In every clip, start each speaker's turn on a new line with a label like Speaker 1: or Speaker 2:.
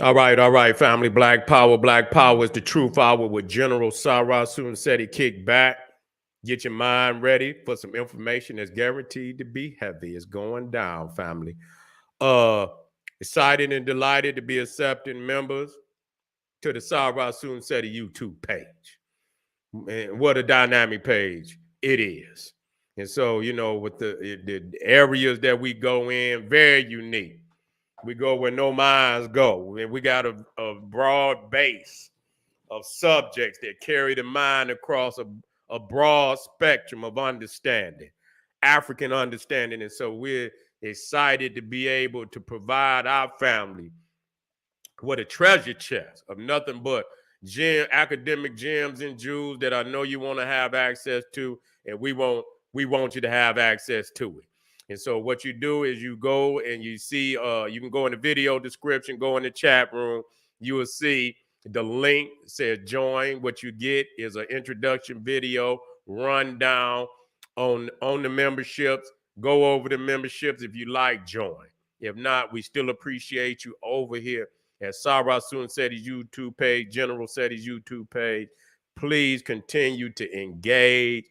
Speaker 1: All right, family. Black Power. Black Power is the truth hour with General Sarah Sunsetti. Kick back. Get your mind ready for some information that's guaranteed to be heavy. It's going down, family. Uh, Excited and delighted to be accepting members to the Sarah Sunsetti YouTube page. And what a dynamic page it is. And so, with the areas that we go in, very unique. We go where no minds go. And we got a broad base of subjects that carry the mind across a broad spectrum of understanding, African understanding. And so we're excited to be able to provide our family with a treasure chest of nothing but academic gems and jewels that I know you want to have access to, and we want you to have access to it. And so what you do is you go and you see, you can go in the video description, go in the chat room, you will see the link says join. What you get is an introduction video, rundown on the memberships. Go over the memberships if you like, join. If not, we still appreciate you over here at Sarah Sunsetti's YouTube page, General Setti's YouTube page. Please continue to engage.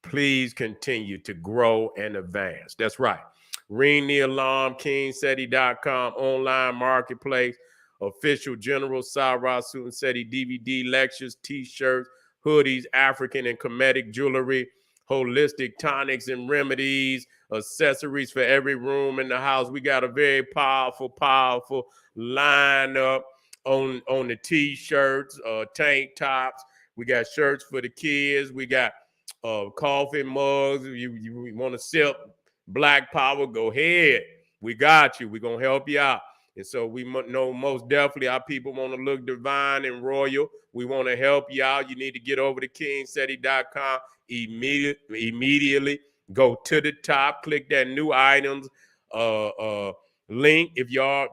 Speaker 1: Please continue to grow and advance. That's right. Ring the alarm, KingSetti.com, online marketplace, official General Sarah Sunsetti DVD lectures, t-shirts, hoodies, African and Kemetic jewelry, holistic tonics and remedies, accessories for every room in the house. We got a very powerful lineup on the t-shirts, tank tops. We got shirts for the kids. We got coffee mugs. You want to sip Black Power? Go ahead. We got you. We're going to help you out. And so we know most definitely our people want to look divine and royal. We want to help you out. You need to get over to KingSetti.com immediately. Go to the top, click that new items link. If you're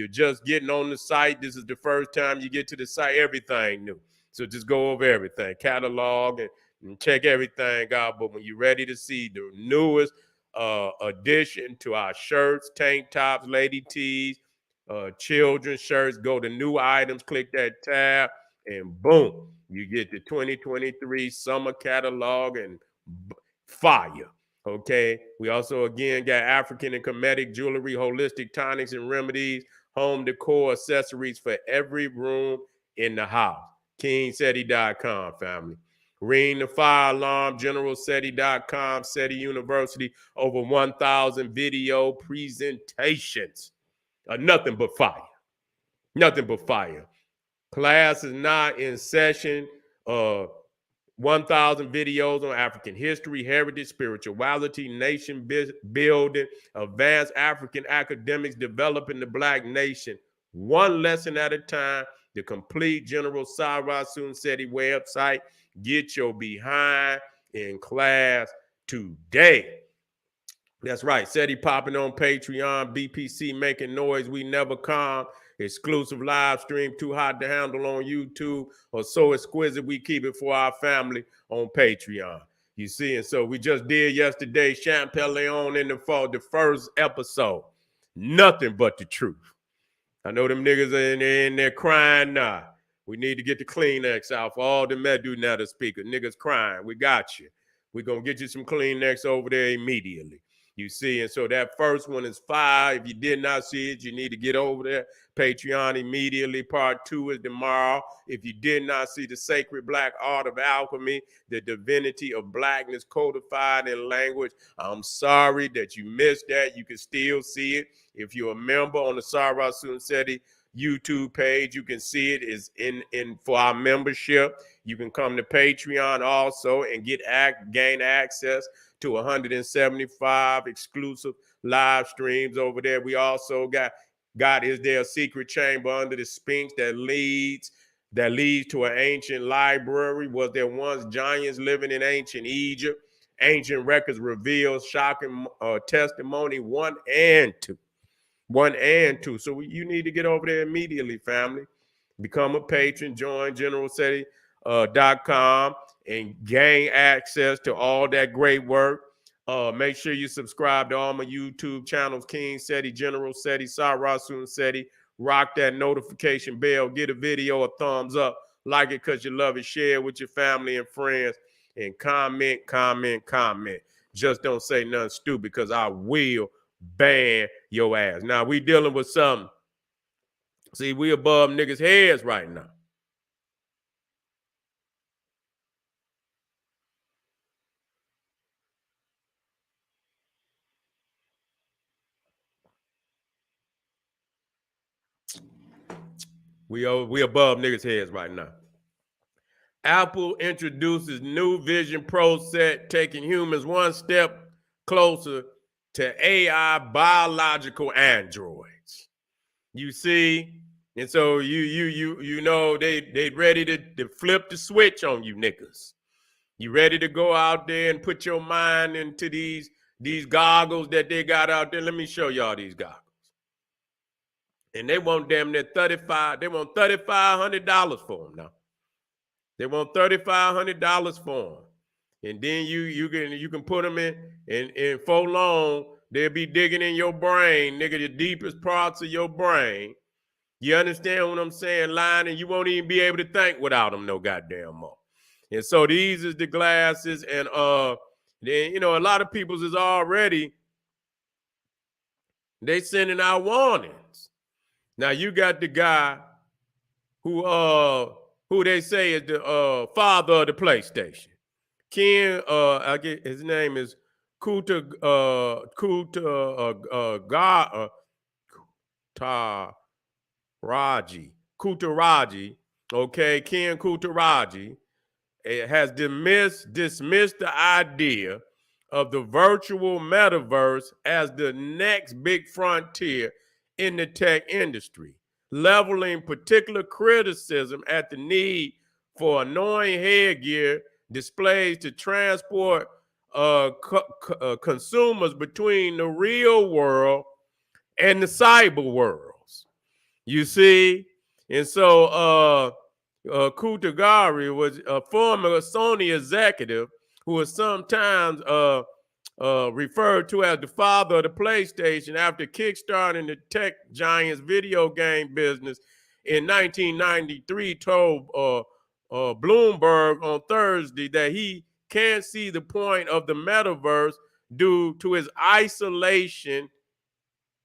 Speaker 1: just getting on the site, this is the first time you get to the site, everything new. So just go over everything, catalog and check everything out. But when you're ready to see the newest addition to our shirts, tank tops, lady tees, children's shirts, go to new items, click that tab, and boom, you get the 2023 summer catalog and fire. Okay. We also again got African and Kemetic jewelry, holistic tonics and remedies, home decor accessories for every room in the house. KingSetti.com, family. Ring the fire alarm, GeneralSetti.com, SETI University, over 1,000 video presentations. Nothing but fire. Nothing but fire. Class is not in session. 1,000 videos on African history, heritage, spirituality, nation building, advanced African academics developing the Black nation, one lesson at a time. The complete General Sarah Sunsetti website. Get your behind in class today. That's right. SETI popping on Patreon, BPC making noise. We never calm. Exclusive live stream, too hot to handle on YouTube, or so exquisite we keep it for our family on Patreon. You see, and so we just did yesterday, Champellion in the first episode. Nothing but the truth. I know them niggas are in there crying now. We need to get the Kleenex out for all the Medu Netta speakers. Niggas crying. We got you. We're going to get you some Kleenex over there immediately. You see, and so that first one is fire. If you did not see it, you need to get over there. Patreon immediately. Part 2 is tomorrow. If you did not see the sacred Black art of alchemy, the divinity of Blackness codified in language, I'm sorry that you missed that. You can still see it. If you're a member on the Sarah Sunsetti YouTube page, you can see it is in for our membership. You can come to Patreon also and gain access to 175 exclusive live streams over there. We also got Is There a Secret Chamber Under the Sphinx that leads to an ancient library? Was there once giants living in ancient Egypt? Ancient records reveal shocking testimony 1 and 2. 1 and 2. So you need to get over there immediately, family. Become a patron, join GeneralSetti.com and gain access to all that great work. Make sure you subscribe to all my YouTube channels, King Setti, General Setti, Sarah Sunsetti. rock that notification bell, get a video a thumbs up, like it because you love it, share it with your family and friends, and comment. Just don't say nothing stupid because I will ban your ass. Now, we dealing with something. See, we above niggas' heads right now. We above niggas' heads right now. Apple introduces new Vision Pro set, taking humans one step closer to AI biological androids. You see, and so you know they ready to flip the switch on you niggas. You ready to go out there and put your mind into these goggles that they got out there? Let me show y'all these goggles. And they want damn near $3,500 for them now. They want $3,500 for them. And then you can put them in for long, they'll be digging in your brain, nigga, the deepest parts of your brain. You understand what I'm saying, Line? And you won't even be able to think without them no goddamn more. And so these is the glasses, and then you know a lot of people's is already they sending out warnings. Now you got the guy who they say is the father of the PlayStation. Ken, I get his name is Kutaraji, okay, Ken Kutaraji has dismissed the idea of the virtual metaverse as the next big frontier in the tech industry, leveling particular criticism at the need for annoying headgear displays to transport consumers between the real world and the cyber worlds. You see? And so Kutagari was a former Sony executive who was sometimes referred to as the father of the PlayStation after kickstarting the tech giant's video game business in 1993, told Bloomberg on Thursday that he can't see the point of the metaverse due to his isolation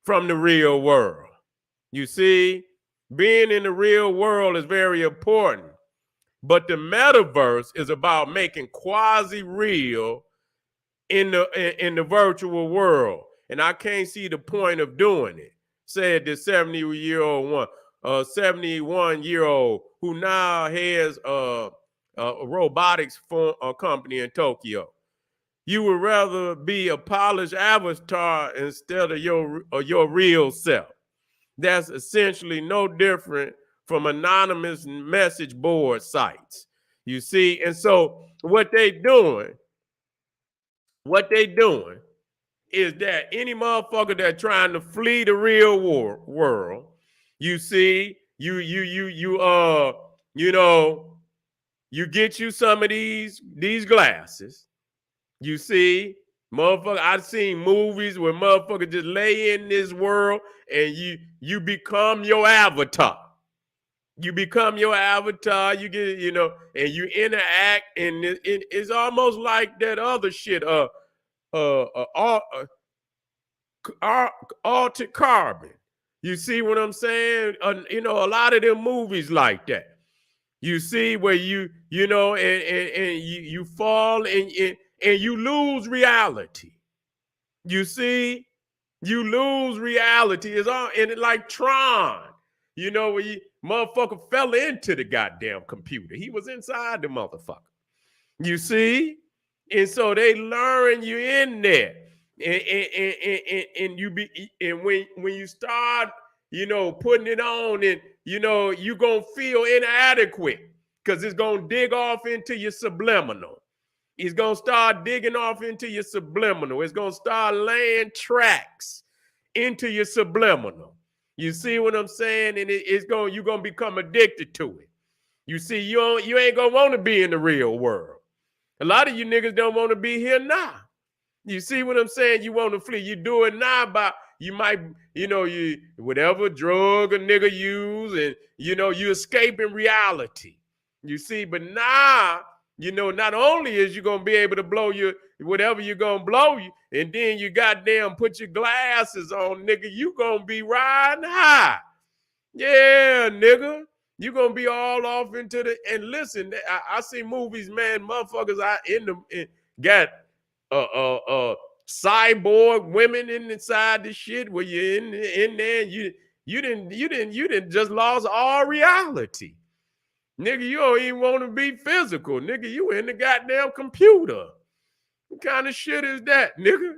Speaker 1: from the real world. You see, being in the real world is very important, but the metaverse is about making quasi-real in the virtual world, and I can't see the point of doing it, said the 71-year-old who now has a robotics company in Tokyo. You would rather be a polished avatar instead of your real self. That's essentially no different from anonymous message board sites. You see, and so what they doing is that any motherfucker that trying to flee the real world, you see, you get you some of these glasses. You see, motherfucker, I've seen movies where motherfuckers just lay in this world and you become your avatar. You become your avatar, you get, and you interact, and it's almost like that other shit, Altered Carbon. You see what I'm saying? A lot of them movies like that. You see where you fall and you lose reality. You see, you lose reality. It's all and it like Tron. Where you motherfucker fell into the goddamn computer. He was inside the motherfucker. You see? And so they learn you in there. And when you start, putting it on, and you're gonna feel inadequate because it's gonna dig off into your subliminal. It's gonna start digging off into your subliminal. It's gonna start laying tracks into your subliminal. You see what I'm saying? And you're gonna become addicted to it. You see, you ain't gonna want to be in the real world. A lot of you niggas don't want to be here now. You see what I'm saying? You want to flee. You do it now by you might, you whatever drug a nigga use, and you escaping reality. You see, but now, not only is you gonna be able to blow your whatever you're gonna blow you, and then you goddamn put your glasses on, nigga, you gonna be riding high. Yeah, nigga. You gonna be all off into the and listen. I see movies, man. Motherfuckers, got cyborg women inside the shit where you're in there. And you didn't just lost all reality, nigga. You don't even want to be physical, nigga. You in the goddamn computer. What kind of shit is that, nigga?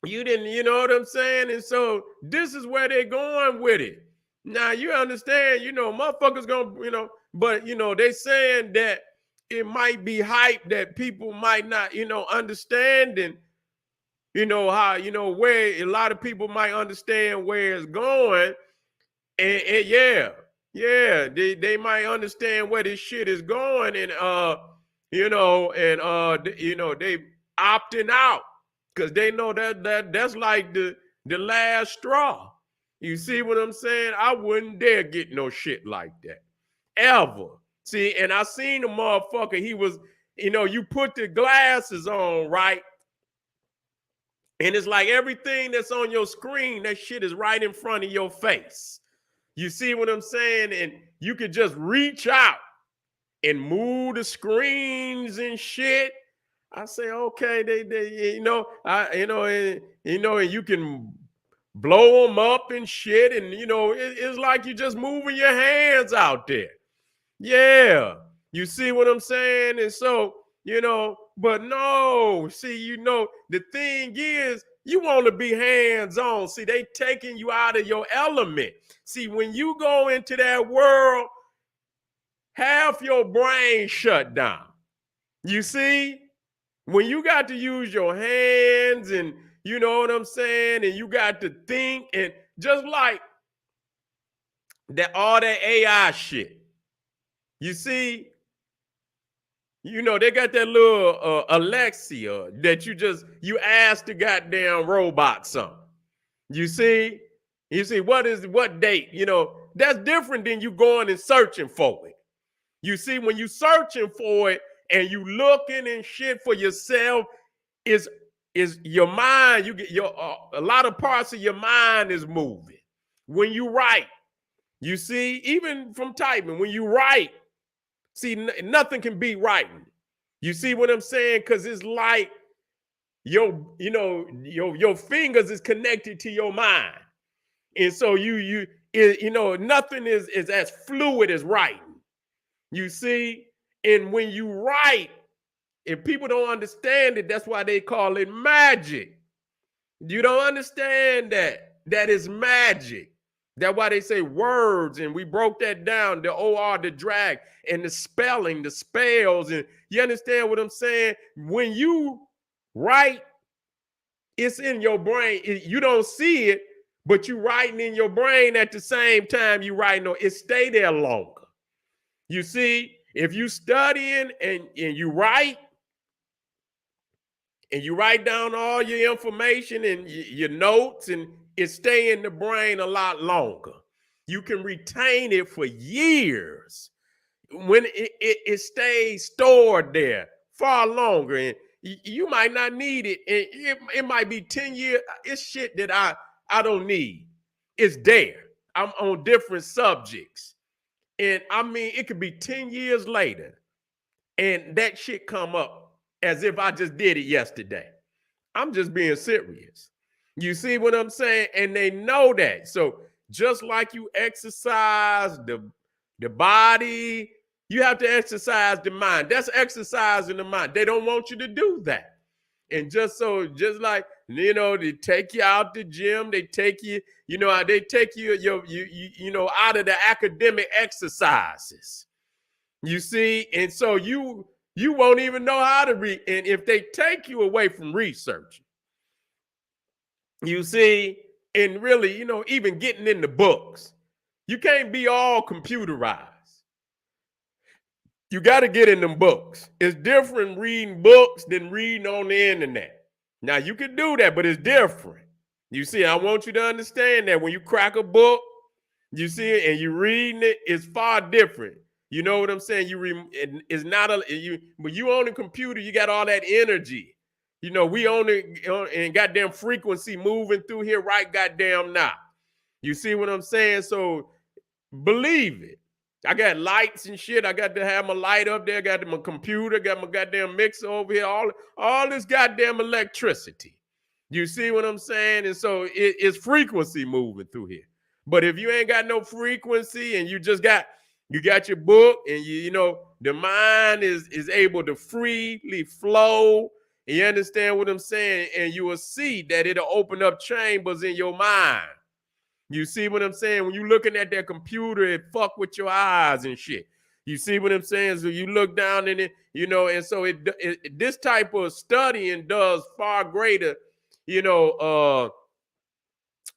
Speaker 1: You didn't, you know what I'm saying? And so this is where they're going with it. Now you understand, motherfuckers gonna, but they saying that it might be hype that people might not, understanding, how, where a lot of people might understand where it's going. And yeah, they might understand where this shit is going, and they opting out because they know that's like the last straw. You see what I'm saying? I wouldn't dare get no shit like that ever. See, and I seen the motherfucker. He was, you put the glasses on, right? And it's like everything that's on your screen, that shit is right in front of your face. You see what I'm saying? And you could just reach out and move the screens and shit. I say, okay, and you can blow them up and shit. And, it's like you just moving your hands out there. Yeah. You see what I'm saying? And so, but no, see, the thing is, you want to be hands-on. See, they taking you out of your element. See, when you go into that world, half your brain shut down. You see? When you got to use your hands and, you know what I'm saying, and you got to think, and just like all that AI shit. You see, they got that little Alexia that you ask the goddamn robot something. You see, what date? That's different than you going and searching for it. You see, when you searching for it and you looking and shit for yourself, is your mind, you get a lot of parts of your mind is moving. When you write, you see, even from typing, when you write, see, nothing can beat writing. You see what I'm saying? Because it's like your fingers is connected to your mind. And so nothing is as fluid as writing. You see? And when you write, if people don't understand it, that's why they call it magic. You don't understand that is magic. That's why they say words, and we broke that down, the OR, the drag, and the spelling, the spells, and you understand what I'm saying? When you write, it's in your brain. You don't see it, but you writing in your brain at the same time you writing, it stay there longer. You see, if you studying and you write, and you write down all your information and your notes, and it stay in the brain a lot longer. You can retain it for years when it stays stored there far longer, and you might not need it. And it might be 10 years. It's shit that I don't need. It's there. I'm on different subjects. And I mean, it could be 10 years later and that shit come up as if I just did it yesterday. I'm just being serious. You see what I'm saying? And they know that. So just like you exercise the body, you have to exercise the mind. That's exercising the mind. They don't want you to do that. And just like, they take you out the gym, they take you, they take you out of the academic exercises. You see, and so you won't even know how to read. And if they take you away from research, you see, and really, even getting in the books, you can't be all computerized. You got to get in them books. It's different reading books than reading on the internet. Now, you can do that, but it's different. You see, I want you to understand that when you crack a book, you see it and you reading it, it's far different. You know what I'm saying? It's not when you on the computer, you got all that energy. You know, we on it and goddamn frequency moving through here right goddamn now. You see what I'm saying? So believe it. I got lights and shit. I got to have my light up there. Got my computer. Got my goddamn mixer over here. All this goddamn electricity. You see what I'm saying? And so it's frequency moving through here. But if you ain't got no frequency and you got your book and you know the mind is able to freely flow. You understand what I'm saying? And you will see that it'll open up chambers in your mind. You see what I'm saying? When you looking at that computer, it fuck with your eyes and shit. You see what I'm saying? So you look down in it, you know, and so this type of studying does far greater, you know,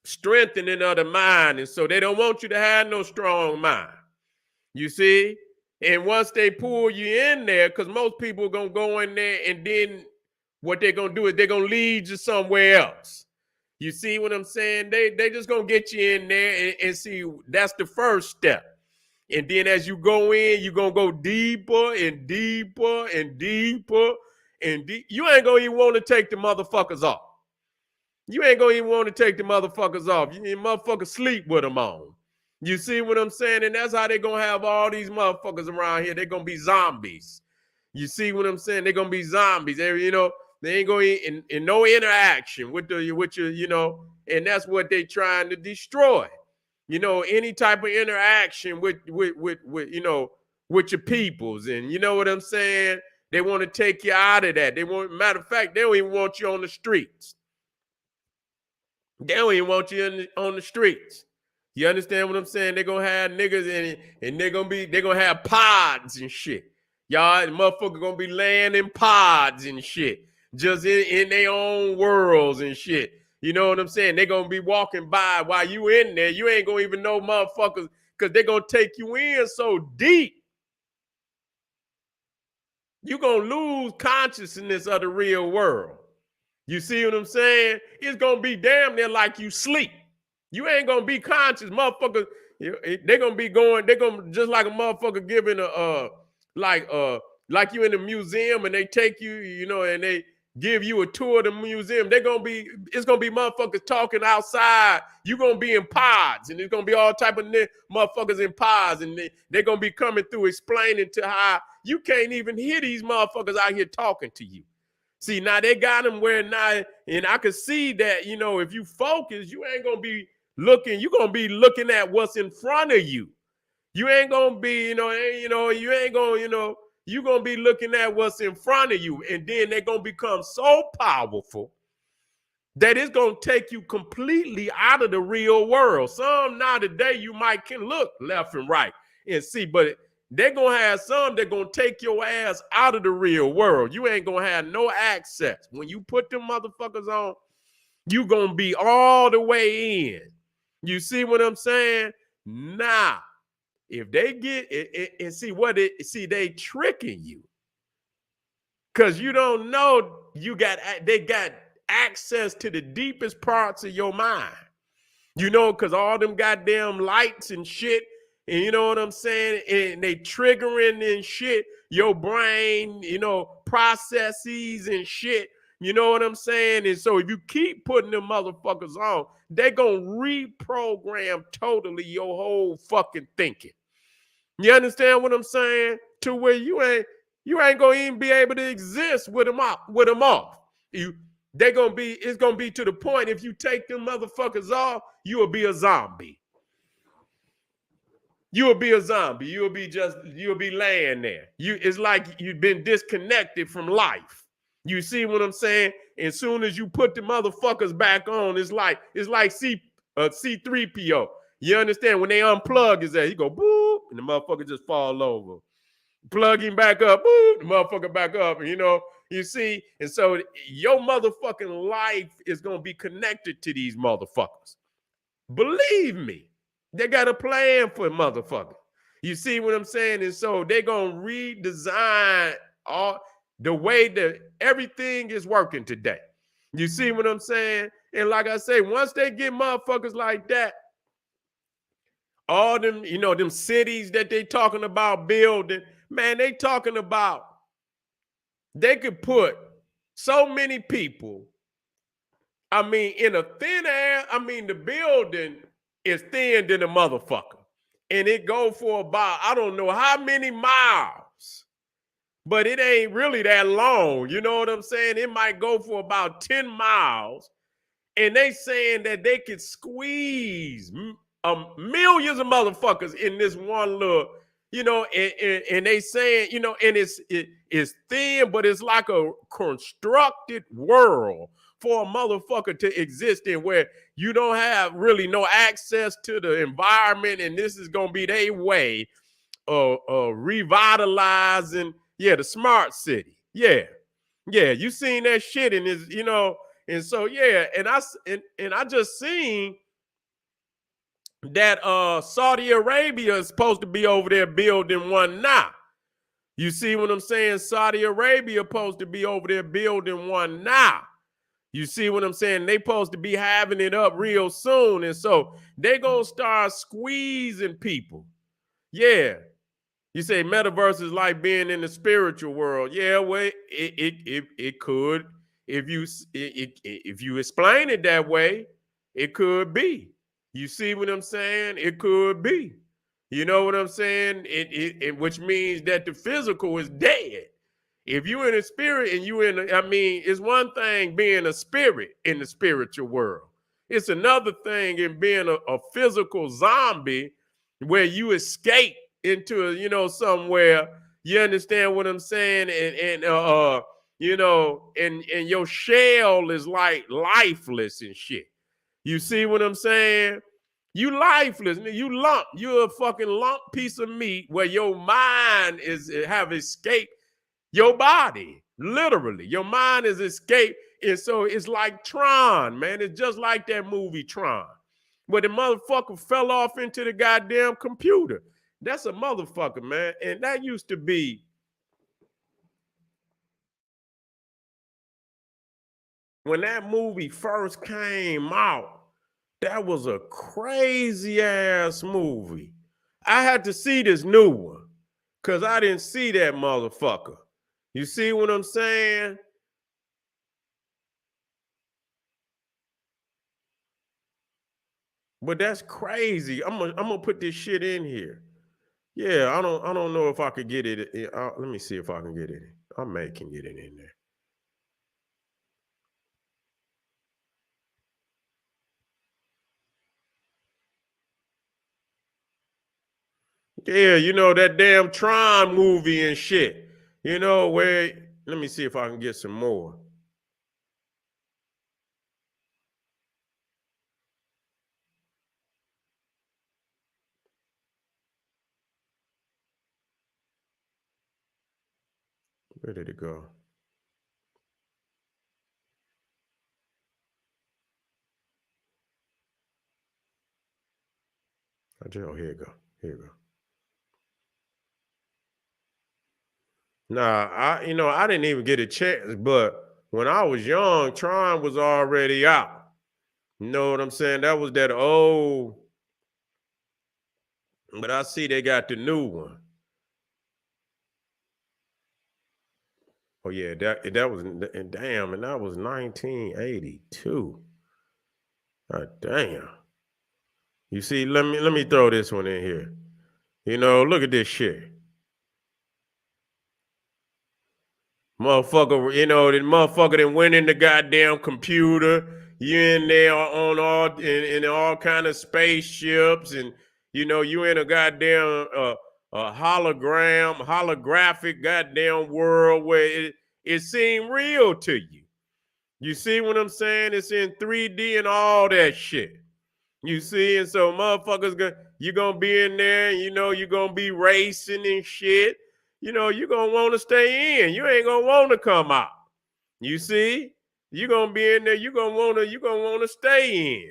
Speaker 1: strengthening of the mind. And so they don't want you to have no strong mind. You see? And once they pull you in there, because most people are going to go in there and then what they're going to do is they're going to lead you somewhere else. You see what I'm saying? They just going to get you in there and see, that's the first step. And then as you go in, you're going to go deeper and deeper and deeper and you ain't going to even want to take the motherfuckers off. You ain't going to even want to take the motherfuckers off. You motherfuckers sleep with them on. You see what I'm saying? And that's how they're going to have all these motherfuckers around here. They're going to be zombies. You see what I'm saying? They're going to be zombies. They ain't going in no interaction with your, you know, and that's what they're trying to destroy. You know, any type of interaction with you know, with your peoples. And you know what I'm saying? They want to take you out of that. Matter of fact, they don't even want you on the streets. They don't even want you on the streets. You understand what I'm saying? They're gonna have niggas and they're gonna have pods and shit. Y'all, the motherfucker gonna be laying in pods and shit. Just in their own worlds and shit. You know what I'm saying? They're gonna be walking by while you in there. You ain't gonna even know motherfuckers because they're gonna take you in so deep. You're gonna lose consciousness of the real world. You see what I'm saying? It's gonna be damn near like you sleep. You ain't gonna be conscious, motherfucker. They're gonna be going. They're gonna just like a motherfucker giving like you in a museum and they take you, you know, and they give you a tour of the museum. It's gonna be motherfuckers talking outside. You gonna be in pods, and it's gonna be all type of motherfuckers in pods, and they're gonna be coming through explaining to how you can't even hear these motherfuckers out here talking to you. See, now they got them where now, and I can see that, you know, if you focus, you ain't gonna be looking, you're gonna be looking at what's in front of you. You ain't gonna be, you ain't gonna, you're gonna be looking at what's in front of you, and then they're gonna become so powerful that it's gonna take you completely out of the real world. Some now today you might can look left and right and see, but they're gonna have some that gonna take your ass out of the real world. You ain't gonna have no access. When you put them motherfuckers on, you gonna be all the way in. You see what I'm saying? Now, if they get it and see they tricking you. Cause you don't know they got access to the deepest parts of your mind. You know, cause all them goddamn lights and shit. And you know what I'm saying? And they triggering and shit, your brain, you know, processes and shit. You know what I'm saying? And so if you keep putting them motherfuckers on, they're going to reprogram totally your whole fucking thinking. You understand what I'm saying? To where you ain't going to even be able to exist with them off. It's going to be to the point if you take them motherfuckers off, you will be a zombie. You will be a zombie. You'll be laying there. It's like you've been disconnected from life. You see what I'm saying? As soon as you put the motherfuckers back on, it's like C3PO. You understand? When they unplug his ass, he go boop, and the motherfucker just fall over. Plug him back up, boop, the motherfucker back up. And, you see? And so your motherfucking life is going to be connected to these motherfuckers. Believe me. They got a plan for motherfucker. You see what I'm saying? And so they're going to redesign all the way that everything is working today. You see what I'm saying? And like I say, once they get motherfuckers like that, all them, them cities that they talking about building, man, they talking about they could put so many people. I mean, in a thin air, I mean, the building is thin than a motherfucker. And it go for about, I don't know how many miles, but it ain't really that long. You know what I'm saying? It might go for about 10 miles. And they saying that they could squeeze millions of motherfuckers in this one little, and they saying, and it's thin, but it's like a constructed world for a motherfucker to exist in, where you don't have really no access to the environment, and this is gonna be their way of revitalizing, the smart city. Yeah, you seen that shit in this, and so and I just seen that Saudi Arabia is supposed to be over there building one now. You see what I'm saying? Saudi Arabia supposed to be over there building one now. You see what I'm saying? They supposed to be having it up real soon. And so they gonna start squeezing people. Yeah. You say metaverse is like being in the spiritual world. Yeah, well, it could. If you explain it that way, it could be. You see what I'm saying? It could be. You know what I'm saying? Which means that the physical is dead. If you in a spirit and I mean, it's one thing being a spirit in the spiritual world. It's another thing in being a physical zombie where you escape into, somewhere. You understand what I'm saying? And your shell is like lifeless and shit. You see what I'm saying? You lifeless. You lump. You're a fucking lump piece of meat where your mind have escaped your body. Literally. Your mind is escaped. And so it's like Tron, man. It's just like that movie Tron, where the motherfucker fell off into the goddamn computer. That's a motherfucker, man. And that used to be, when that movie first came out, that was a crazy ass movie. I had to see this new one because I didn't see that motherfucker. You see what I'm saying? But that's crazy. I'm gonna put this shit in here. Yeah, I don't know if I could get it. Let me see if I can get it. I may can get it in there. Yeah, that damn Tron movie and shit. Where, let me see if I can get some more. Where did it go? Oh, here you go. Here you go. Nah, I didn't even get a chance, but when I was young, Tron was already out. You know what I'm saying? That was that old, but I see they got the new one. Oh yeah, that was, damn, and that was 1982. Damn. You see, let me throw this one in here. Look at this shit. Motherfucker, the motherfucker that went in the goddamn computer. You in there on in all kind of spaceships, and you in a goddamn a holographic goddamn world where it seemed real to you. You see what I'm saying? It's in 3D and all that shit. You see, and so motherfuckers, you're gonna be in there, and you're gonna be racing and shit. You're gonna want to stay in. You ain't gonna want to come out. You see, you're gonna be in there, you're gonna wanna stay in.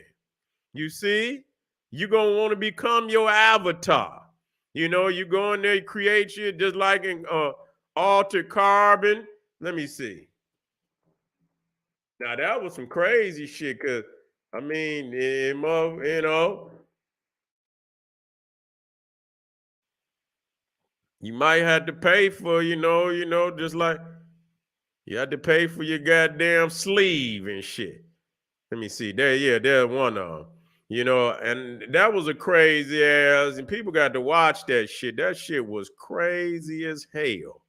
Speaker 1: You see, you're gonna want to become your avatar. You go in there, you create shit just like in Altered Carbon. Let me see. Now that was some crazy shit, because I mean, you know, you might have to pay for, just like you had to pay for your goddamn sleeve and shit. Let me see. There's one of them. And that was a crazy ass, and people got to watch that shit. That shit was crazy as hell.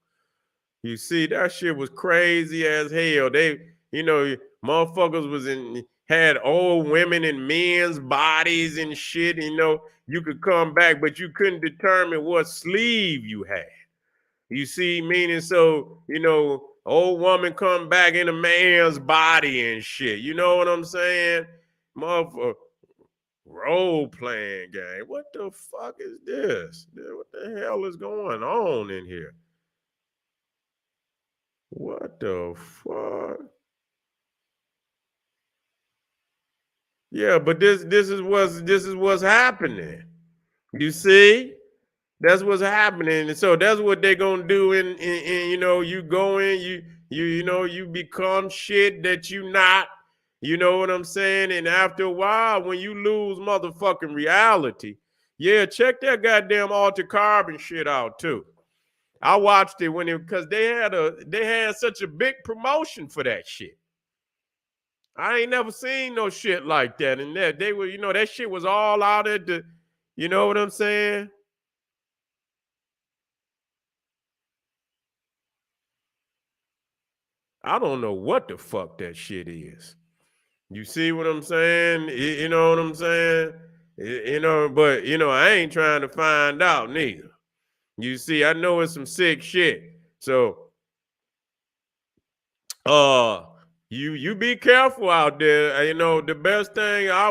Speaker 1: You see, that shit was crazy as hell. Motherfuckers had old women and men's bodies and shit. You could come back, but you couldn't determine what sleeve you had. You see, meaning old woman come back in a man's body and shit. You know what I'm saying? Motherfucker, role playing game. What the fuck is this? What the hell is going on in here? What the fuck? Yeah, but this is what's happening. You see? That's what's happening. And so that's what they're gonna do in you go in, you become shit that you not, you know what I'm saying? And after a while, when you lose motherfucking reality, yeah, check that goddamn Altered Carbon shit out too. I watched it because they had such a big promotion for that shit. I ain't never seen no shit like that. And that they were, that shit was all out at the, you know what I'm saying? I don't know what the fuck that shit is. You see what I'm saying? You know what I'm saying? But I ain't trying to find out neither. You see, I know it's some sick shit. So you be careful out there. The best thing I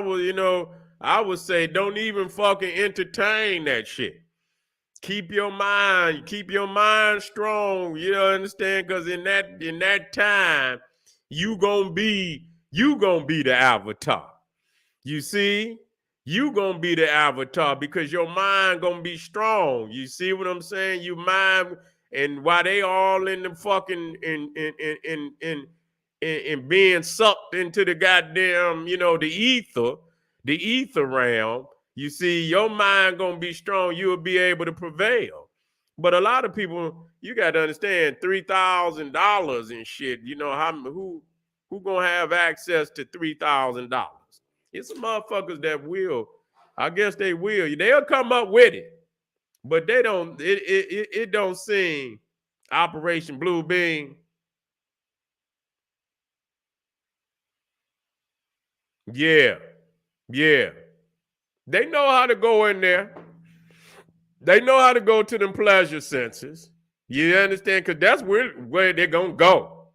Speaker 1: would say, don't even fucking entertain that shit. Keep your mind strong. You understand? Because in that time, you gonna be the avatar. You see, you gonna be the avatar because your mind gonna be strong. You see what I'm saying? You mind, and while they all in the fucking in being sucked into the goddamn, the ether realm. You see, your mind gonna be strong. You'll be able to prevail. But a lot of people, you got to understand, $3,000 and shit. Who gonna have access to $3,000? It's some motherfuckers that will. I guess they will. They'll come up with it, but they don't. It don't seem Operation Blue Beam. Yeah, yeah. They know how to go in there. They know how to go to them pleasure senses. You understand? Because that's where they're gonna go.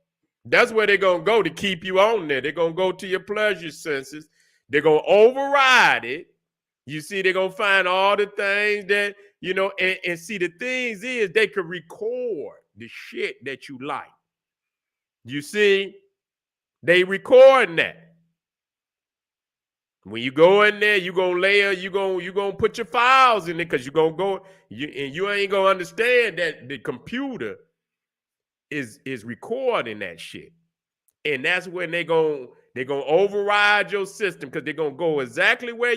Speaker 1: That's where they're gonna go to keep you on there. They're gonna go to your pleasure senses. They're gonna override it. You see, they're gonna find all the things that, and see, the things is they could record the shit that you like. You see, they recording that. When you go in there, you gonna layer, you gonna put your files in there because you're gonna go, and you ain't gonna understand that the computer is recording that shit. And that's when they're gonna override your system because they're gonna go exactly where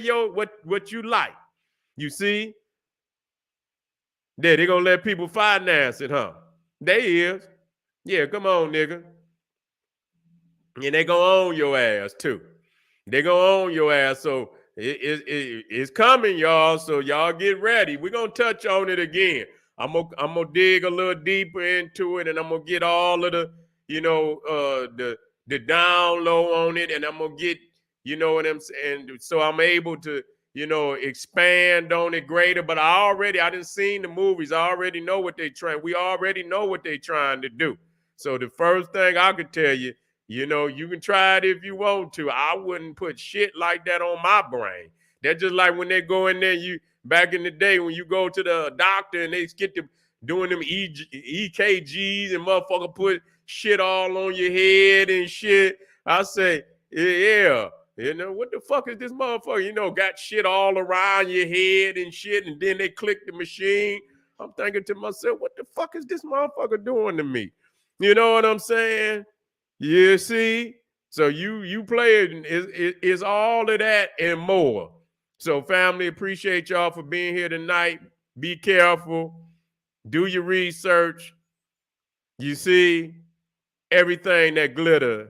Speaker 1: what you like. You see? They're gonna let people finance it, huh? They is. Yeah, come on, nigga. And they gonna own your ass too. They gonna own your ass. So it's coming, y'all. So y'all get ready. We're gonna touch on it again. I'm gonna dig a little deeper into it, and I'm gonna get all of the, the down low on it, and I'm gonna get, you know what I'm saying. So I'm able to, expand on it greater. But I didn't seen the movies. I already know what they trying. We already know what they trying to do. So the first thing I could tell you, you can try it if you want to. I wouldn't put shit like that on my brain. That's just like when they go in there, back in the day when you go to the doctor and they get to doing them EKGs and motherfucker put shit all on your head and shit. I say, yeah, what the fuck is this motherfucker? Got shit all around your head and shit, and then they click the machine. I'm thinking to myself, what the fuck is this motherfucker doing to me? You know what I'm saying? You see? So you play it, and it's all of that and more. So family, appreciate y'all for being here tonight. Be careful. Do your research. You see, everything that glitter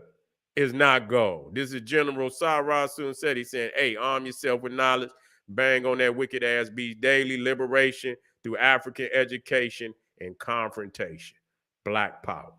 Speaker 1: is not gold. This is General Sarah Soon said. He said, hey, arm yourself with knowledge. Bang on that wicked ass beat daily. Liberation through African education and confrontation. Black power.